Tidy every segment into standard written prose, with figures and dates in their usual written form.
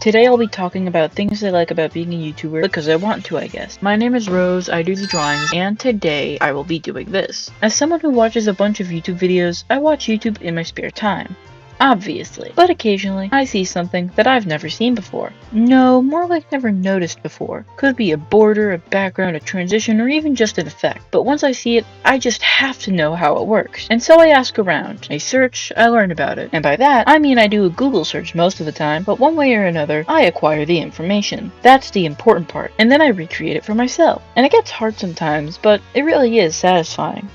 Today I'll be talking about things I like about being a YouTuber because I want to, I guess. My name is Rose, I do the drawings, and today I will be doing this. As someone who watches a bunch of YouTube videos, I watch YouTube in my spare time. Obviously. But occasionally, I see something that I've never seen before. No, more like never noticed before. Could be a border, a background, a transition, or even just an effect. But once I see it, I just have to know how it works. And so I ask around. I search, I learn about it. And by that, I mean I do a Google search most of the time, but one way or another, I acquire the information. That's the important part. And then I recreate it for myself. And it gets hard sometimes, but it really is satisfying.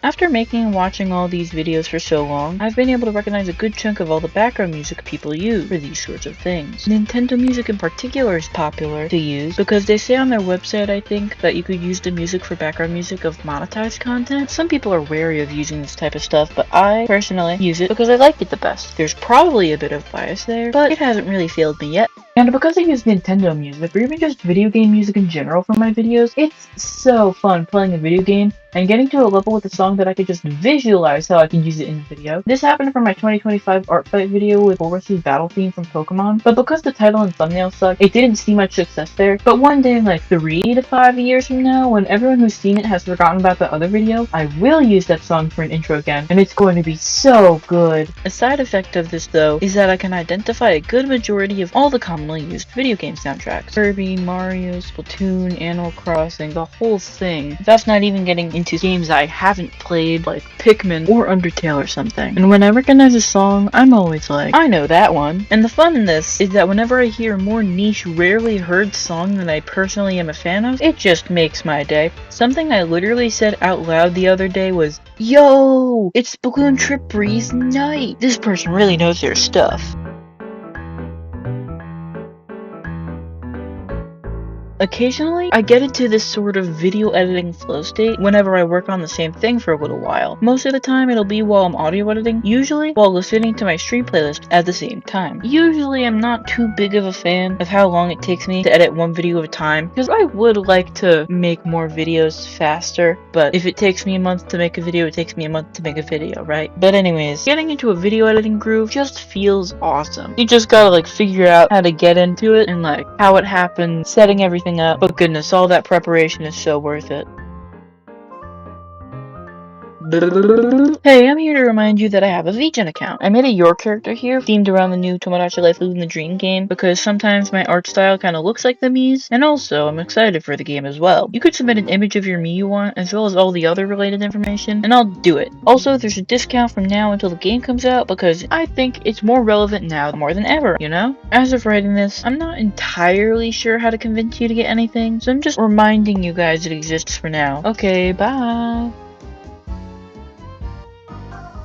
After making and watching all these videos for so long, I've been able to recognize a good chunk of all the background music people use for these sorts of things. Nintendo music in particular is popular to use because they say on their website, I think, that you could use the music for background music of monetized content. Some people are wary of using this type of stuff, but I personally use it because I like it the best. There's probably a bit of bias there, but it hasn't really failed me yet. And because I use Nintendo music, or even just video game music in general for my videos, it's so fun playing a video game and getting to a level with a song that I could just visualize how I can use it in the video. This happened for my 2025 art fight video with Overseas Battle Theme from Pokemon, but because the title and thumbnail suck, it didn't see much success there. But one day, like 3 to 5 years from now, when everyone who's seen it has forgotten about the other video, I will use that song for an intro again, and it's going to be so good. A side effect of this, though, is that I can identify a good majority of all the commonly used video game soundtracks. Kirby, Mario, Splatoon, Animal Crossing, the whole thing. That's not even getting into games I haven't played, like Pikmin or Undertale or something. And when I recognize a song, I'm always like, I know that one. And the fun in this is that whenever I hear a more niche, rarely heard song that I personally am a fan of, it just makes my day. Something I literally said out loud the other day was, "Yo, it's Balloon Trip Breeze Night." This person really knows their stuff. Occasionally, I get into this sort of video editing flow state whenever I work on the same thing for a little while. Most of the time, it'll be while I'm audio editing, usually while listening to my stream playlist at the same time. Usually, I'm not too big of a fan of how long it takes me to edit one video at a time, because I would like to make more videos faster, but if it takes me a month to make a video, it takes me a month to make a video, right? But anyways, getting into a video editing groove just feels awesome. You just gotta figure out how to get into it and how it happens, setting everything up, but goodness, all that preparation is so worth it. Hey, I'm here to remind you that I have a VGen account. I made a Your character here, themed around the new Tomodachi Life Living the Dream game, because sometimes my art style kind of looks like the Mii's, and also I'm excited for the game as well. You could submit an image of your Mii you want, as well as all the other related information, and I'll do it. Also, there's a discount from now until the game comes out, because I think it's more relevant now more than ever, you know? As of writing this, I'm not entirely sure how to convince you to get anything, so I'm just reminding you guys it exists for now. Okay, bye!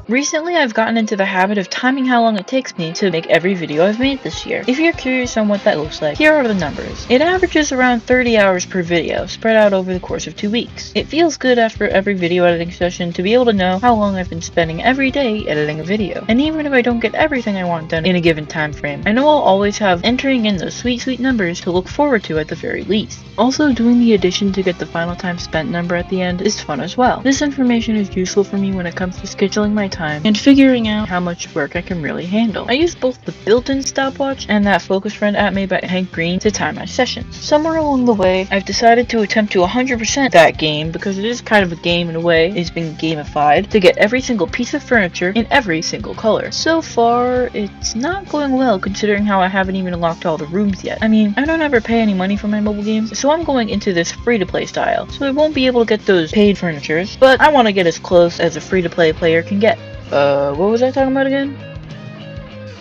Recently, I've gotten into the habit of timing how long it takes me to make every video I've made this year. If you're curious on what that looks like, here are the numbers. It averages around 30 hours per video, spread out over the course of 2 weeks. It feels good after every video editing session to be able to know how long I've been spending every day editing a video. And even if I don't get everything I want done in a given time frame, I know I'll always have entering in those sweet, sweet numbers to look forward to at the very least. Also, doing the addition to get the final time spent number at the end is fun as well. This information is useful for me when it comes to scheduling my time and figuring out how much work I can really handle. I use both the built-in stopwatch and that Focus Friend app made by Hank Green to time my sessions. Somewhere along the way, I've decided to attempt to 100% that game because it is kind of a game in a way. It's been gamified to get every single piece of furniture in every single color. So far, it's not going well considering how I haven't even unlocked all the rooms yet. I mean, I don't ever pay any money for my mobile games, so I'm going into this free-to-play style. So I won't be able to get those paid furnitures, but I want to get as close as a free-to-play player can get. What was I talking about again?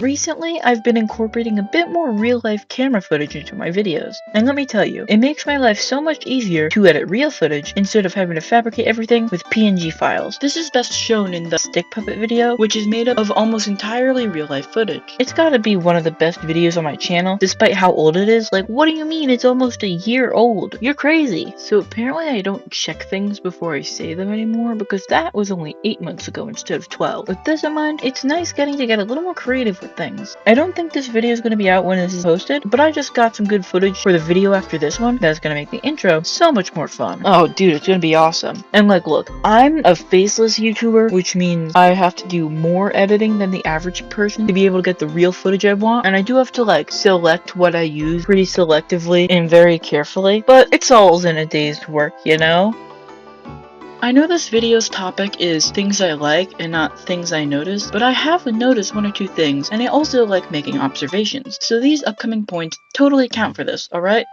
Recently, I've been incorporating a bit more real-life camera footage into my videos, and let me tell you, it makes my life so much easier to edit real footage instead of having to fabricate everything with PNG files. This is best shown in the Stick Puppet video, which is made up of almost entirely real-life footage. It's gotta be one of the best videos on my channel, despite how old it is. What do you mean it's almost a year old? You're crazy! So apparently I don't check things before I say them anymore, because that was only 8 months ago instead of 12. With this in mind, it's nice getting to get a little more creative awkward things. I don't think this video is going to be out when this is posted, but I just got some good footage for the video after this one that's going to make the intro so much more fun. Oh dude, it's going to be awesome. And like look, I'm a faceless YouTuber, which means I have to do more editing than the average person to be able to get the real footage I want, and I do have to like select what I use pretty selectively and very carefully, but it's all in a day's work, you know? I know this video's topic is things I like and not things I notice, but I have noticed one or two things, and I also like making observations, so these upcoming points totally count for this, alright?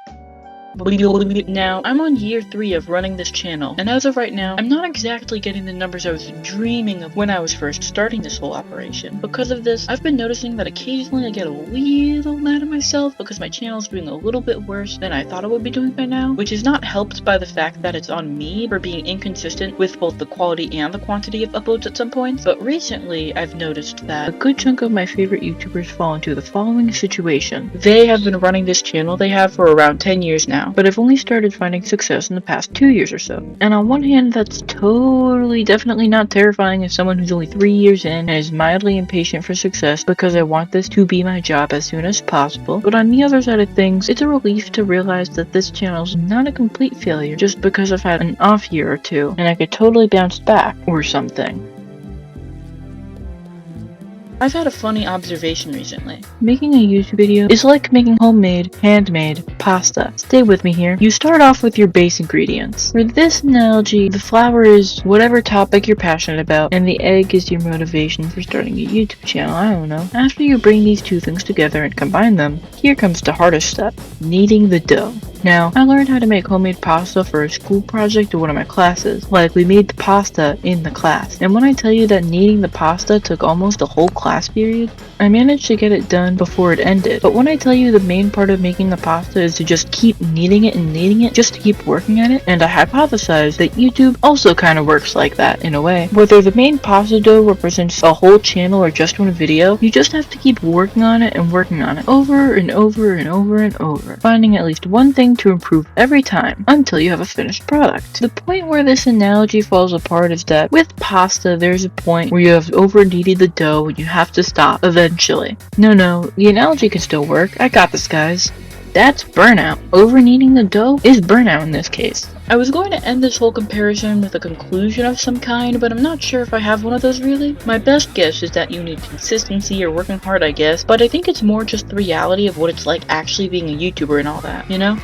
Now, I'm on year 3 of running this channel, and as of right now, I'm not exactly getting the numbers I was dreaming of when I was first starting this whole operation. Because of this, I've been noticing that occasionally I get a little mad at myself because my channel is doing a little bit worse than I thought it would be doing by now, which is not helped by the fact that it's on me for being inconsistent with both the quality and the quantity of uploads at some points, but recently I've noticed that a good chunk of my favorite YouTubers fall into the following situation. They have been running this channel they have for around 10 years now, but I've only started finding success in the past 2 years or so. And on one hand, that's definitely not terrifying as someone who's only 3 years in and is mildly impatient for success because I want this to be my job as soon as possible. But on the other side of things, it's a relief to realize that this channel's not a complete failure just because I've had an off year or two, and I could totally bounce back or something. I've had a funny observation recently. Making a YouTube video is like making homemade, handmade pasta. Stay with me here. You start off with your base ingredients. For this analogy, the flour is whatever topic you're passionate about, and the egg is your motivation for starting a YouTube channel, I don't know. After you bring these two things together and combine them, here comes the hardest step, kneading the dough. Now, I learned how to make homemade pasta for a school project or one of my classes. Like, we made the pasta in the class. And when I tell you that kneading the pasta took almost a whole class period, I managed to get it done before it ended. But when I tell you the main part of making the pasta is to just keep kneading it just to keep working at it, and I hypothesize that YouTube also kind of works like that in a way. Whether the main pasta dough represents a whole channel or just one video, you just have to keep working on it over and over and over and over, finding at least one thing to improve every time until you have a finished product. The point where this analogy falls apart is that with pasta, there's a point where you have over kneaded the dough and you have to stop eventually. No, the analogy can still work. I got this, guys. That's burnout. Over kneading the dough is burnout in this case. I was going to end this whole comparison with a conclusion of some kind, but I'm not sure if I have one of those really. My best guess is that you need consistency or working hard, I guess, but I think it's more just the reality of what it's like actually being a YouTuber and all that, you know?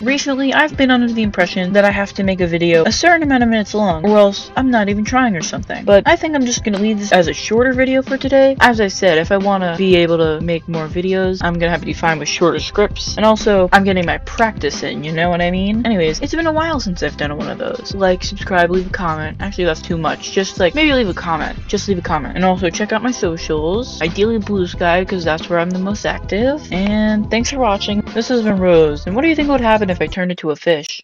Recently, I've been under the impression that I have to make a video a certain amount of minutes long, or else I'm not even trying or something. But I think I'm just gonna leave this as a shorter video for today. As I said, if I want to be able to make more videos, I'm gonna have to be fine with shorter scripts. And also, I'm getting my practice in, you know what I mean? Anyways, it's been a while since I've done one of those. Like, subscribe, leave a comment. Actually, that's too much. Just like, maybe leave a comment. Just leave a comment. And also, check out my socials. Ideally Blue Sky, because that's where I'm the most active. And thanks for watching. This has been Rose. And what do you think would happen if I turned into a fish?